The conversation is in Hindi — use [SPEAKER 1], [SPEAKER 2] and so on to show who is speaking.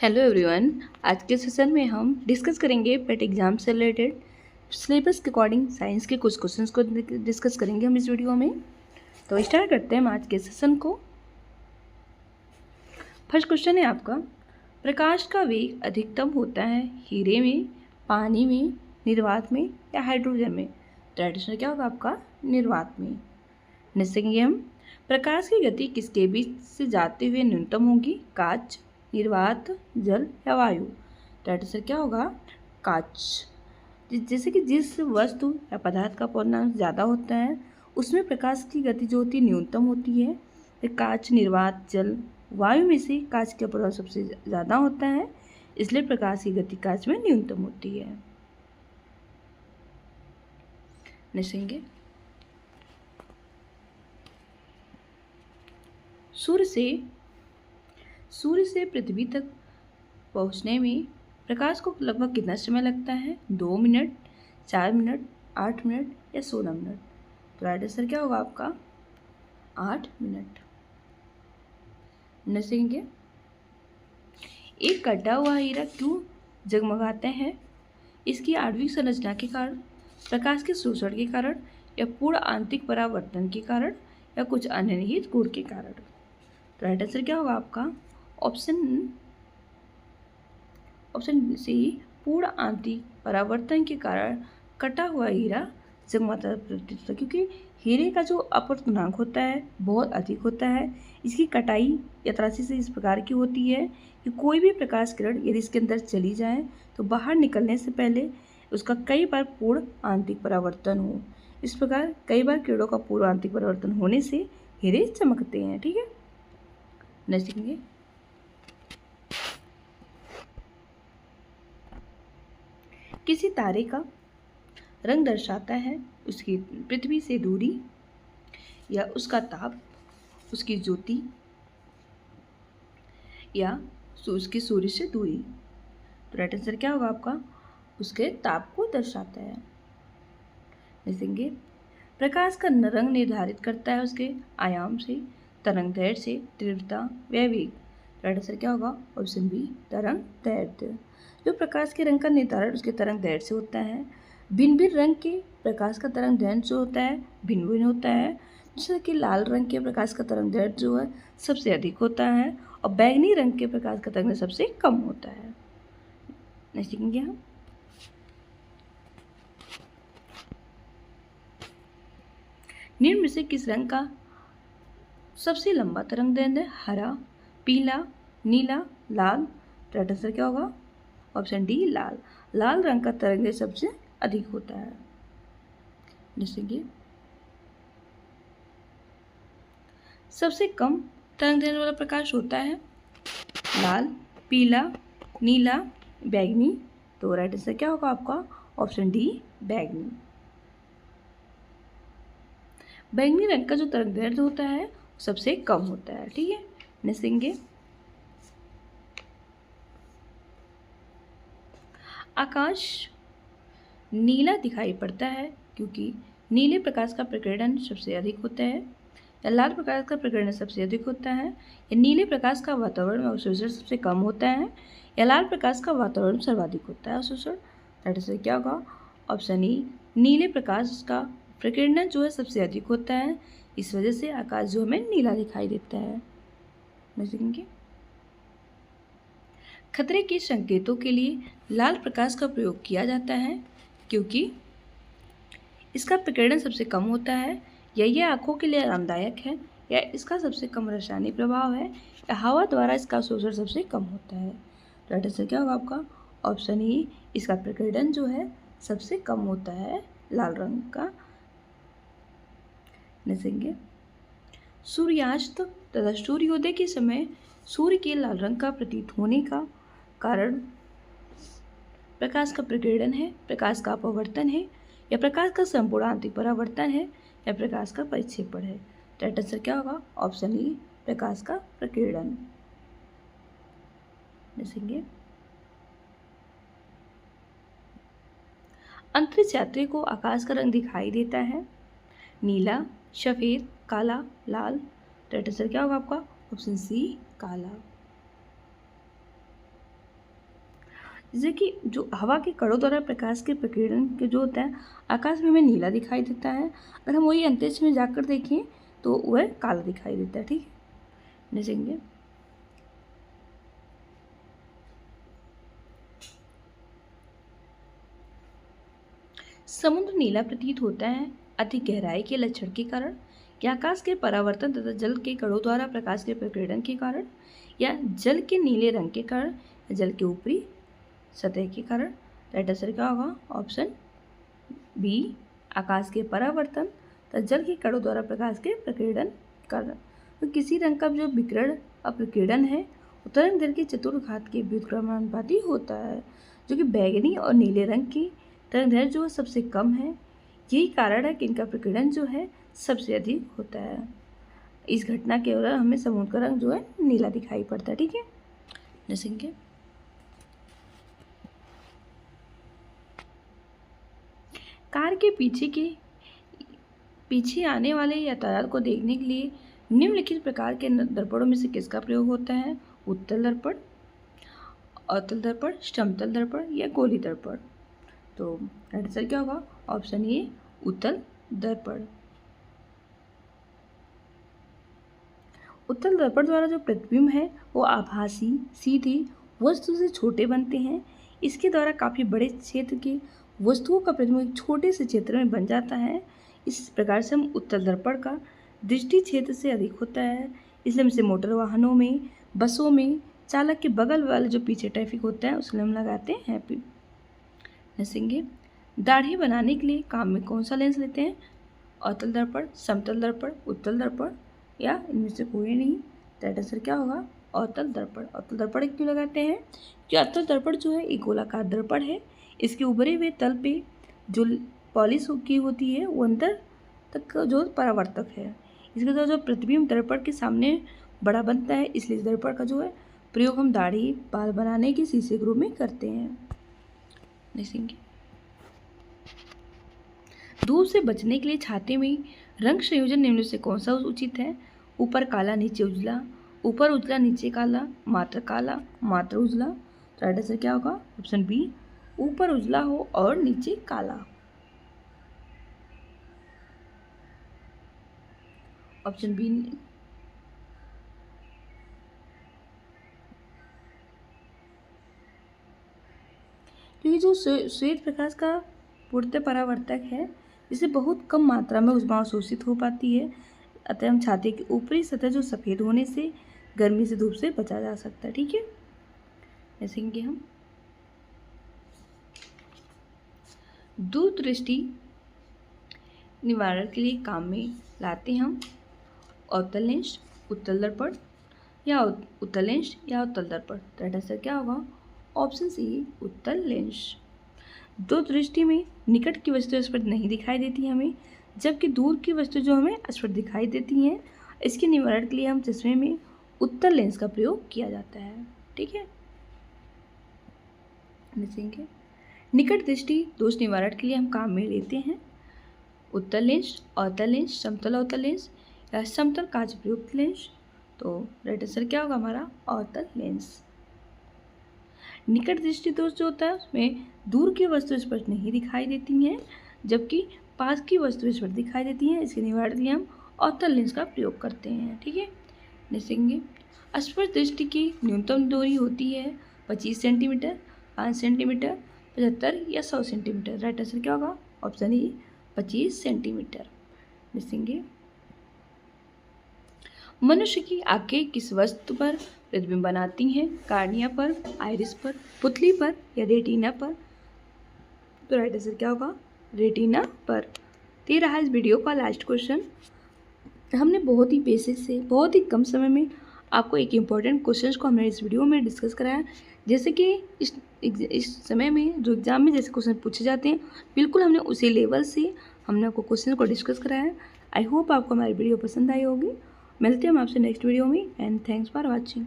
[SPEAKER 1] Hello everyone. आज के सेशन में हम डिस्कस करेंगे पेट एग्जाम से रिलेटेड सिलेबस के अकॉर्डिंग साइंस के कुछ क्वेश्चंस को डिस्कस करेंगे हम इस वीडियो में। तो स्टार्ट करते हैं हम आज के सेशन को। फर्स्ट क्वेश्चन है आपका, प्रकाश का वेग अधिकतम होता है हीरे में, पानी में, निर्वात में या हाइड्रोजन में? तो आंसर क्या होगा आपका? निर्वात में। नेक्स्ट देखेंगे हम, प्रकाश की गति किसके बीच से जाते हुए न्यूनतम होगी? कांच, निर्वात, जल या वायु? तो आंसर क्या होगा? कांच। जैसे कि जिस वस्तु या पदार्थ का पूर्णांक ज़्यादा होता है उसमें प्रकाश की गति जो होती है न्यूनतम होती है। कांच, निर्वात, जल, वायु में से कांच का पूर्णांक सबसे ज़्यादा होता है, इसलिए प्रकाश की गति कांच में न्यूनतम होती है। निश्चेंगे सूर्य से पृथ्वी तक पहुंचने में प्रकाश को लगभग कितना समय लगता है? 2 मिनट, 4 मिनट, 8 मिनट या 16 मिनट? तो राइट आंसर क्या होगा आपका? 8 मिनट। नसेंगे, एक कटा हुआ हीरा क्यों जगमगाते हैं? इसकी आणविक संरचना के कारण, प्रकाश के शोषण के कारण या पूर्ण आंतरिक परावर्तन के कारण या कुछ अंतर्निहित गुण के कारण? तो राइट आंसर क्या होगा आपका? ऑप्शन सी, पूर्ण आंतरिक परावर्तन के कारण कटा हुआ हीरा जगमगाता प्रतीत होता है, क्योंकि हीरे का जो अपवर्तनांक होता है बहुत अधिक होता है। इसकी कटाई या तराशी से इस प्रकार की होती है कि कोई भी प्रकाश किरण यदि इसके अंदर चली जाए तो बाहर निकलने से पहले उसका कई बार पूर्ण आंतरिक परावर्तन हो। इस प्रकार कई बार किरणों का पूर्ण आंतरिक परावर्तन होने से हीरे चमकते हैं। ठीक है, नेक्स्ट देखेंगे, किसी तारे का रंग दर्शाता है उसकी पृथ्वी से दूरी या उसका ताप, उसकी ज्योति या उसकी सूर्य से दूरी? तो राइट आंसर क्या होगा आपका? उसके ताप को दर्शाता है। देखेंगे, प्रकाश का रंग निर्धारित करता है उसके आयाम से, तरंगदैर्घ्य से, तीव्रता व वेग। राइट आंसर क्या होगा? ऑप्शन बी, तरंगदैर्घ्य। जो प्रकाश के रंग का निर्धारण उसके तरंगदैर्घ्य से होता है। भिन्न भिन्न रंग के प्रकाश का तरंगदैर्घ्य जो होता है भिन्न भिन्न होता है। जैसे कि लाल रंग के प्रकाश का तरंगदैर्घ्य जो है सबसे अधिक होता है और बैंगनी रंग के प्रकाश का तरंगदैर्घ्य सबसे कम होता है। नेक्स्ट देखेंगे हम, निम्न में से किस रंग का सबसे लंबा तरंगदैर्घ्य है? हरा, पीला, नीला, लाल? राइट आंसर क्या होगा? ऑप्शन डी, लाल। लाल रंग का तरंगदैर्घ्य सबसे अधिक होता है। जैसे सबसे कम तरंगदैर्घ्य वाला प्रकाश होता है लाल, पीला, नीला, बैंगनी? तो राइट आंसर क्या होगा आपका? ऑप्शन डी, बैंगनी। बैंगनी रंग का जो तरंगदैर्घ्य होता है सबसे कम होता है। ठीक है, नेक्स्ट, आकाश नीला दिखाई पड़ता है क्योंकि नीले प्रकाश का प्रकीर्णन सबसे अधिक होता है, या लाल प्रकाश का प्रकीर्णन सबसे अधिक होता है, या नीले प्रकाश का वातावरण में अवशोषण सबसे कम होता है, या लाल प्रकाश का वातावरण सर्वाधिक होता है अवशोषण? दैट इज क्या होगा? ऑप्शन ई, नीले प्रकाश का प्रकीर्णन जो है सबसे अधिक होता है, इस वजह से आकाश जो हमें नीला दिखाई देता है। देखेंगे, खतरे के संकेतों के लिए लाल प्रकाश का प्रयोग किया जाता है क्योंकि इसका प्रकीर्णन सबसे कम होता है, या यह आंखों के लिए आरामदायक है, या इसका सबसे कम रासायनिक प्रभाव है, या हवा द्वारा इसका शोषण सबसे कम होता है। राइट आंसर क्या होगा आपका? ऑप्शन ई, इसका प्रकीर्णन जो है सबसे कम होता है लाल रंग का। देखेंगे, सूर्यास्त तथा सूर्योदय के समय सूर्य के लाल रंग का प्रतीत होने का कारण प्रकाश का प्रकीर्णन है, प्रकाश का अपवर्तन है, या प्रकाश का संपूर्ण आंतरिक परावर्तन है, या प्रकाश का परिक्षेपण है? राइट आंसर क्या होगा? ऑप्शन ई, प्रकाश का प्रकीर्णन। देखेंगे, अंतरिक्ष यात्री को आकाश का रंग दिखाई देता है नीला, सफेद, काला, लाल? राइट आंसर क्या होगा आपका? ऑप्शन सी, काला। जैसे कि जो हवा के कणों द्वारा प्रकाश के प्रकीर्णन के जो होता है, आकाश में हमें नीला दिखाई देता है। अगर हम वही अंतरिक्ष में जाकर देखें तो वह काला दिखाई देता है। ठीक है, देखेंगे समुद्र नीला प्रतीत होता है अधिक गहराई के लक्षण के कारण, या आकाश के परावर्तन तथा जल के कणों द्वारा प्रकाश के प्रकीर्णन के कारण, या जल के नीले रंग के कारण, या जल के ऊपरी सतह के कारण। राइट आंसर क्या होगा? ऑप्शन बी, आकाश के परावर्तन तथा जल के कणों द्वारा प्रकाश के प्रकीर्णन कारण। तो किसी रंग का जो विकिरण अप्रकीर्णन है वो तरंग दैर्घ्य के चतुर्घात के व्युत्क्रमानुपाती होता है, जो कि बैगनी और नीले रंग की तरंग दैर्घ्य जो है सबसे कम है। यही कारण है कि इनका प्रकीर्णन जो है सबसे अधिक होता है। इस घटना के दौरान हमें समुद्र का रंग जो है नीला दिखाई पड़ता है। ठीक है, जैसे कि कार के पीछे आने वाले यातायात को देखने के लिए निम्नलिखित प्रकार के दर्पणों में से किसका प्रयोग होता है? उत्तल दर्पण, अवतल दर्पण, समतल दर्पण या गोली दर्पण। तो राइट आंसर क्या होगा? ऑप्शन ए, उत्तल दर्पण। उत्तल दर्पण द्वारा जो प्रतिबिंब है वो आभासी सीधे वस्तु से छोटे बनते हैं। इसके द्वारा काफ़ी बड़े क्षेत्र के वस्तुओं का प्रतिबिंब एक छोटे से क्षेत्र में बन जाता है। इस प्रकार से हम उत्तल दर्पण का दृष्टि क्षेत्र से अधिक होता है, इसलिए हम इसे मोटर वाहनों में, बसों में चालक के बगल वाले जो पीछे ट्रैफिक होता है उसके लिए हम लगाते हैं। देखेंगे दाढ़ी बनाने के लिए काम में कौन सा लेंस लेते हैं? अवतल दर्पण, समतल दर्पण, उत्तल दर्पण या इनमें से कोई नहीं। राइट आंसर क्या होगा? अवतल दर्पण। अवतल दर्पण क्यों लगाते हैं? कि अवतल दर्पण जो है एक गोलाकार दर्पण है। इसके उभरे हुए तल पे जो पॉलिश की होती है वो अंदर तक जो परावर्तक है। इसके द्वारा जो प्रतिबिंब दर्पण के सामने बड़ा बनता है, इसलिए इस दर्पण का जो है प्रयोग हम दाढ़ी बाल बनाने के शीशे के रूप में करते हैं। देखेंगे धूप से बचने के लिए छाते में रंग संयोजन निम्न से कौन सा उचित है? ऊपर काला नीचे उजला, ऊपर उजला नीचे काला, मात्र काला, मात्र उजला। तो राइट आंसर क्या होगा? ऑप्शन बी, ऊपर उजला हो और नीचे काला। ऑप्शन बी, क्योंकि जो श्वेत प्रकाश का पूर्णतः परावर्तक है, जिसे बहुत कम मात्रा में ऊष्मा अवशोषित हो पाती है, अतः हम छाते की ऊपरी सतह जो सफ़ेद होने से गर्मी से धूप से बचा जा सकता है। ठीक है, जैसे कि हम दूरदृष्टि निवारण के लिए काम में लाते हैं हम अवतल लेंस, उत्तल दर्पण या उत्तल लेंस या उत्तल दर्पण। राइट आंसर क्या होगा? ऑप्शन सी, उत्तल लेंस। दूरदृष्टि में निकट की वस्तु स्पष्ट नहीं दिखाई देती हमें, जबकि दूर की वस्तु जो हमें स्पष्ट दिखाई देती हैं। इसके निवारण के लिए हम चश्मे में उत्तल लेंस का प्रयोग किया जाता है। ठीक है, देखेंगे निकट दृष्टि दोष निवारण के लिए हम काम में लेते हैं उत्तल लेंस, अवतल लेंस, समतल अवतल लेंस या समतल कांच प्रयुक्त लेंस। तो राइट आंसर क्या होगा हमारा? अवतल लेंस। निकट दृष्टि दोष जो होता है उसमें दूर की वस्तु स्पष्ट नहीं दिखाई देती हैं, जबकि पास की वस्तु स्पष्ट दिखाई देती हैं। इसके निवारण के लिए हम अवतल लेंस का प्रयोग करते हैं। ठीक है, देखेंगे स्पष्ट दृष्टि की न्यूनतम दूरी होती है 25 सेंटीमीटर, 5 सेंटीमीटर, 75 या 100 सेंटीमीटर। राइट आंसर क्या होगा? Option E, 25 centimetre. देखेंगे मनुष्य की आंखें किस वस्तु पर प्रतिबिंब बनाती हैं? कार्निया पर, आइरिस पर, पुतली पर या रेटिना पर। तो राइट आंसर क्या होगा? रेटिना पर। तो ये रहा इस वीडियो का लास्ट क्वेश्चन। हमने बहुत ही बेसिक से बहुत ही कम समय में आपको एक इम्पॉर्टेंट क्वेश्चन को हमने इस वीडियो में डिस्कस कराया। जैसे कि इस समय में जो एग्जाम में जैसे क्वेश्चन पूछे जाते हैं, बिल्कुल हमने उसी लेवल से हमने आपको क्वेश्चन को डिस्कस कराया है। आई होप आपको हमारी वीडियो पसंद आई होगी। मिलते हैं हम आपसे नेक्स्ट वीडियो में एंड थैंक्स फॉर वॉचिंग।